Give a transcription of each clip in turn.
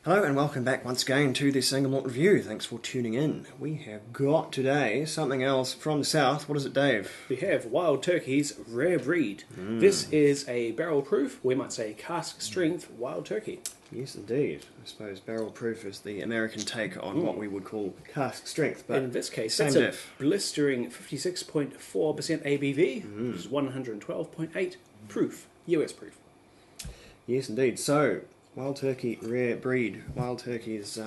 Hello and welcome back once again to the Single Malt Review. Thanks for tuning in. We have got today something else from the south. What is it, Dave? We have Wild Turkey's Rare Breed. This is a barrel proof, we might say cask strength Wild Turkey. Yes, indeed. I suppose barrel proof is the American take on what we would call cask strength. But in this case, same that's diff. a blistering 56.4% ABV, which is 112.8 proof, US proof. Yes, indeed. So, Wild Turkey Rare Breed. Wild Turkey is...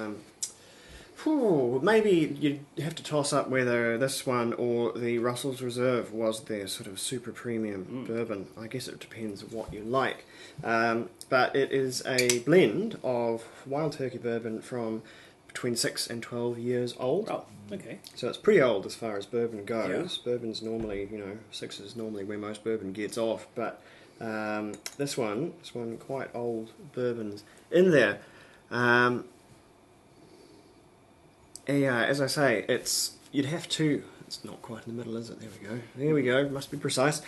maybe you'd have to toss up whether this one or the Russel's Reserve was their sort of super premium bourbon. I guess it depends what you like. But it is a blend of Wild Turkey bourbon from between 6 and 12 years old. Oh, okay. So it's pretty old as far as bourbon goes. Yeah. Bourbon's normally, 6 is normally where most bourbon gets off. But this one, quite old bourbons in there. Yeah, as I say, it's not quite in the middle, is it? There we go, must be precise.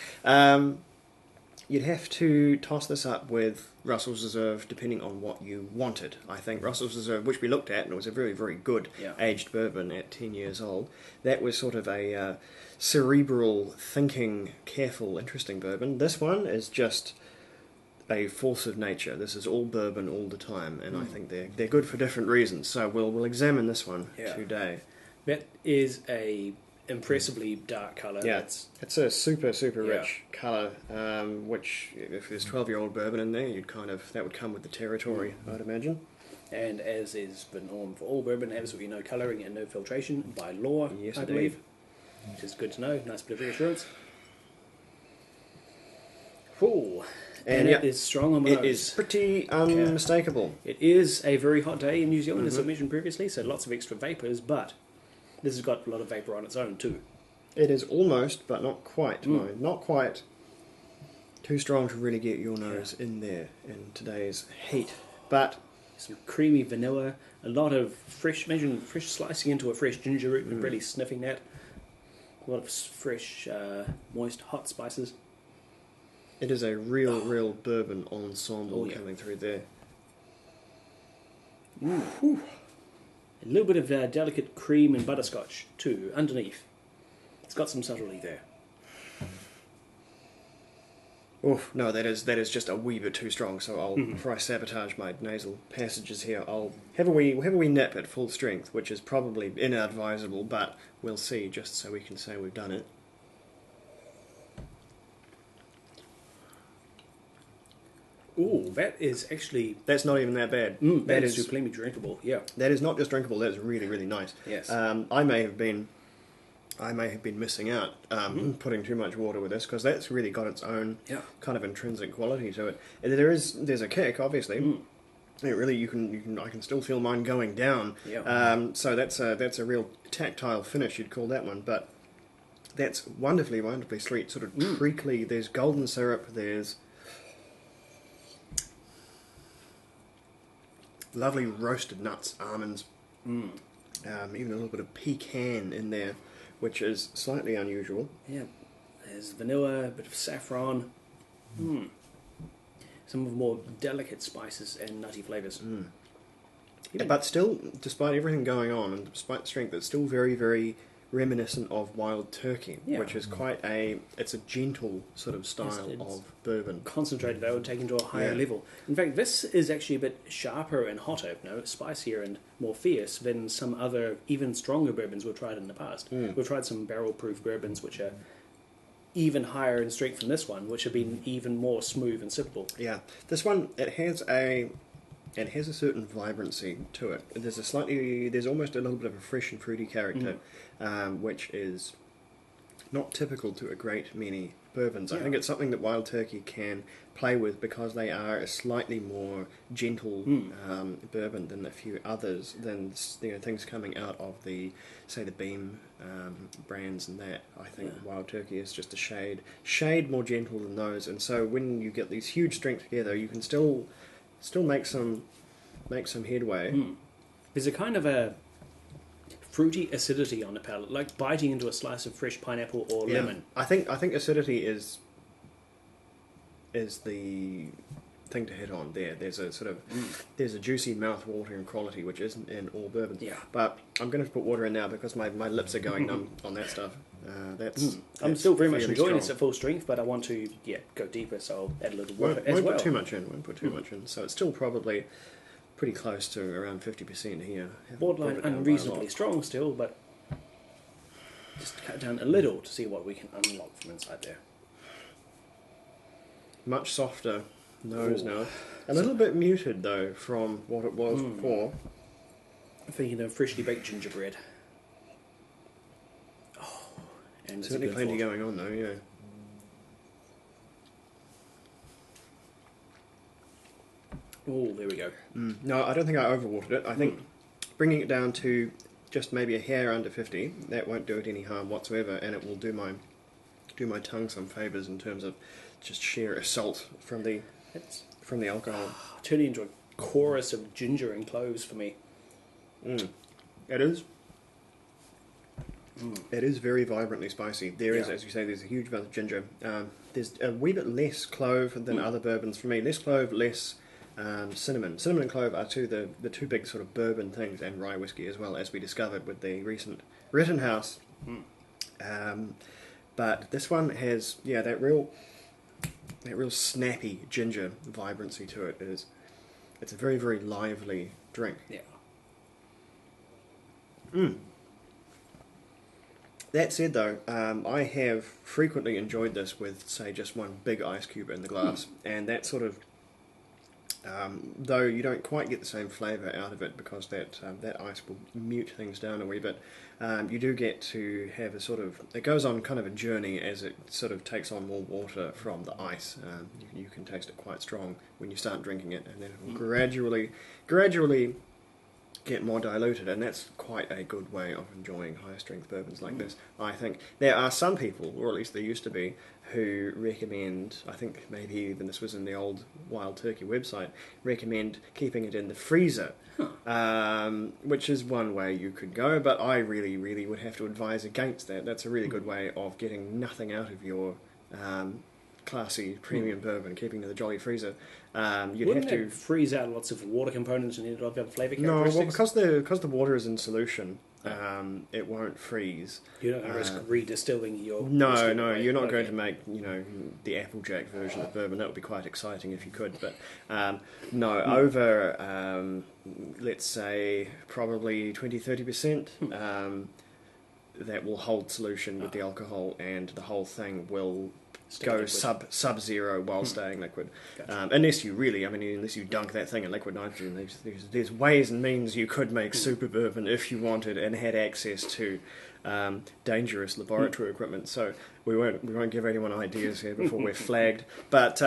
You'd have to toss this up with Russell's Reserve depending on what you wanted. I think Russell's Reserve, which we looked at, and it was a very, very good aged bourbon at 10 years old, that was sort of a cerebral, thinking, careful, interesting bourbon. This one is just a force of nature. This is all bourbon all the time, and I think they're good for different reasons. So we'll examine this one today. That is a impressively dark colour. Yeah, it's a super rich colour, which if there's 12-year-old bourbon in there, that would come with the territory, I'd imagine. And as is the norm for all bourbon, absolutely no colouring and no filtration by law, Yes, I believe. Which is good to know. Nice bit of reassurance. Ooh. And it is strong on the nose. It is pretty unmistakable. It is a very hot day in New Zealand, as I mentioned previously, so lots of extra vapours, but this has got a lot of vapour on its own too. It is almost, but not quite, not quite too strong to really get your nose in there in today's heat. But some creamy vanilla, a lot of fresh slicing into a fresh ginger root and really sniffing that. A lot of fresh, moist, hot spices. it is a real bourbon ensemble coming through there. A little bit of delicate cream and butterscotch too underneath. It's got some subtlety there. Oof, no, that is just a wee bit too strong. So before I sabotage my nasal passages here, I'll have a wee nip at full strength, which is probably inadvisable, but we'll see, just so we can say we've done it. Ooh, that's not even that bad. That is supremely drinkable. Yeah, that is not just drinkable. That is really nice. Yes. I may have been missing out putting too much water with this, because that's really got its own kind of intrinsic quality to it. And there's a kick, obviously. It really I can still feel mine going down. Yeah. So that's a real tactile finish, you'd call that one. But that's wonderfully sweet, sort of treacly. There's golden syrup. There's lovely roasted nuts, almonds, even a little bit of pecan in there, which is slightly unusual. Yeah, there's vanilla, a bit of saffron, some of the more delicate spices and nutty flavours. But still, despite everything going on and despite the strength, it's still very reminiscent of Wild Turkey, which is it's a gentle sort of style of bourbon. Concentrated, I would take into a higher level. In fact, this is actually a bit sharper and hotter, spicier and more fierce than some other even stronger bourbons we've tried in the past. We've tried some barrel-proof bourbons which are even higher in strength than this one, which have been even more smooth and sippable. Yeah, this one, it has a certain vibrancy to it. There's almost a little bit of a fresh and fruity character, which is not typical to a great many bourbons. I think it's something that Wild Turkey can play with, because they are a slightly more gentle bourbon than a few others, than things coming out of the Beam brands and that. I think Wild Turkey is just a shade more gentle than those, and so when you get these huge strengths together, you can still make some headway. There's a kind of a fruity acidity on the palate, like biting into a slice of fresh pineapple or lemon. I think acidity is the thing to hit on there. There's a sort of there's a juicy mouth-watering quality which isn't in all bourbons. Yeah. But I'm going to put water in now because my lips are going numb on that stuff. I'm still very much fairly enjoying strong. this at full strength, but I want to go deeper, so I'll add a little Won't, water as won't well. put too much in. Won't put too much in. So it's still probably pretty close to around 50% here. Borderline Brought it down by a unreasonably lot. strong still, but just cut down a little to see what we can unlock from inside there. Much softer nose Ooh. now. A little bit muted though from what it was before. I'm thinking of freshly baked gingerbread. Oh, and it's a Certainly good plenty thought. going on though, yeah. Oh, there we go. No, I don't think I overwatered it. I think bringing it down to just maybe a hair under 50, that won't do it any harm whatsoever, and it will do my tongue some favours in terms of just sheer assault from the It's alcohol. turning into a chorus of ginger and cloves for me. It is. It is very vibrantly spicy. There is, Yeah. as you say, there's a huge amount of ginger. There's a wee bit less clove than other bourbons for me. Less clove, less cinnamon. Cinnamon and clove are the two big sort of bourbon things, and rye whiskey as well, as we discovered with the recent Rittenhouse. But this one has that real snappy ginger vibrancy to it. It's a very, very lively drink. Yeah. That said, though, I have frequently enjoyed this with, say, just one big ice cube in the glass, and that sort of, though you don't quite get the same flavour out of it because that ice will mute things down a wee bit, you do get to have a sort of, it goes on kind of a journey as it sort of takes on more water from the ice. You can taste it quite strong when you start drinking it, and then it will gradually get more diluted, and that's quite a good way of enjoying higher strength bourbons like this. I think there are some people, or at least there used to be, who recommend, I think maybe even this was in the old Wild Turkey website, recommend keeping it in the freezer, which is one way you could go, but I really, really would have to advise against that. That's a really good way of getting nothing out of your classy premium bourbon, keeping it in the jolly freezer. You'd Wouldn't have to it freeze out lots of water components and a lot of flavour no, well, characteristics? because the water is in solution, it won't freeze. You don't risk redistilling your... No, whiskey, no, right? you're not Okay. going to make the Applejack version of bourbon. That would be quite exciting if you could, but no, over let's say probably 20-30%. That will hold solution with the alcohol, and the whole thing will Stay go liquid. sub-zero while staying liquid. Gotcha. Unless you really, unless you dunk that thing in liquid nitrogen, there's ways and means you could make super bourbon if you wanted and had access to dangerous laboratory equipment. So we won't give anyone ideas here before we're flagged. But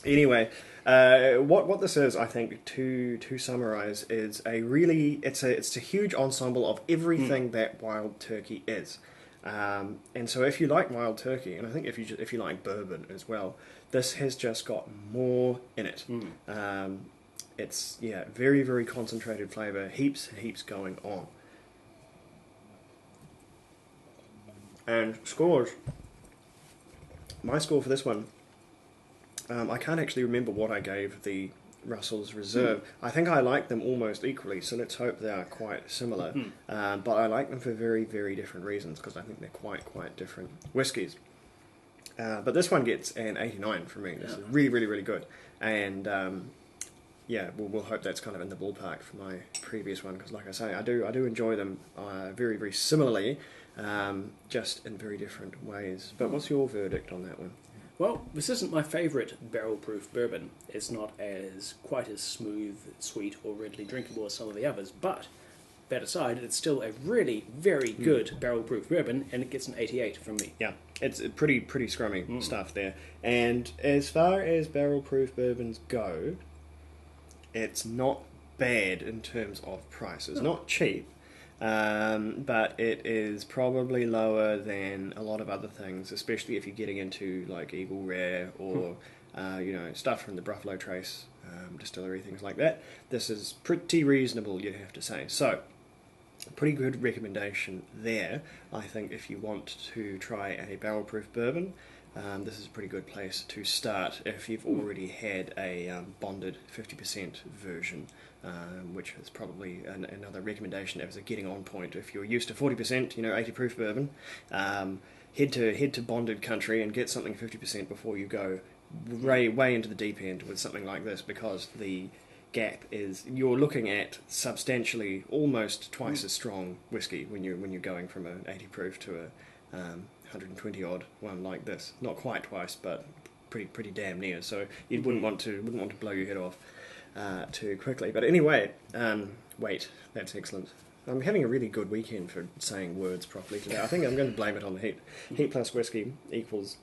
anyway, what this is, I think, to summarise, is it's a huge ensemble of everything that Wild Turkey is. And so if you like Wild Turkey, and I think if you like bourbon as well, this has just got more in it. It's very, very concentrated flavour, heaps and heaps going on. And scores. My score for this one, I can't actually remember what I gave the Russell's Reserve. I think I like them almost equally, so let's hope they are quite similar. But I like them for very, very different reasons, because I think they're quite different whiskies. But this one gets an 89 from me. This is really, really, really good. And we'll hope that's kind of in the ballpark for my previous one, because like I say, I do enjoy them very, very similarly, just in very different ways. But what's your verdict on that one? Well, this isn't my favourite barrel-proof bourbon. It's not quite as smooth, sweet, or readily drinkable as some of the others, but that aside, it's still a really very good barrel-proof bourbon, and it gets an 88 from me. Yeah, it's pretty scrummy stuff there. And as far as barrel-proof bourbons go, it's not bad in terms of price. It's not cheap, but it is probably lower than a lot of other things, especially if you're getting into like Eagle Rare or stuff from the Buffalo Trace distillery, things like that. This is pretty reasonable, you'd have to say. So, pretty good recommendation there, I think, if you want to try a barrel-proof bourbon. this is a pretty good place to start if you've already had a bonded 50% version, which is probably another recommendation as a getting on point. If you're used to 40%, 80 proof bourbon, head to bonded country and get something 50% before you go way into the deep end with something like this, because the gap is, you're looking at substantially almost twice as strong whiskey when you're going from an 80 proof to a 120 odd one like this. Not quite twice, but pretty damn near. So you wouldn't want to blow your head off too quickly. But anyway, wait, that's excellent. I'm having a really good weekend for saying words properly today. I think I'm going to blame it on the heat. Heat plus whiskey equals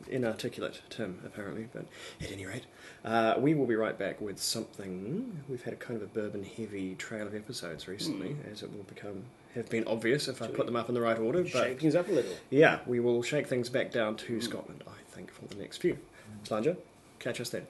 inarticulate Tim, apparently, but at any rate, we will be right back with something. We've had a kind of a bourbon-heavy trail of episodes recently, as it will have been obvious if I put them up in the right order. But shake things up a little. Yeah, we will shake things back down to Scotland, I think, for the next few. Slanger, catch us then.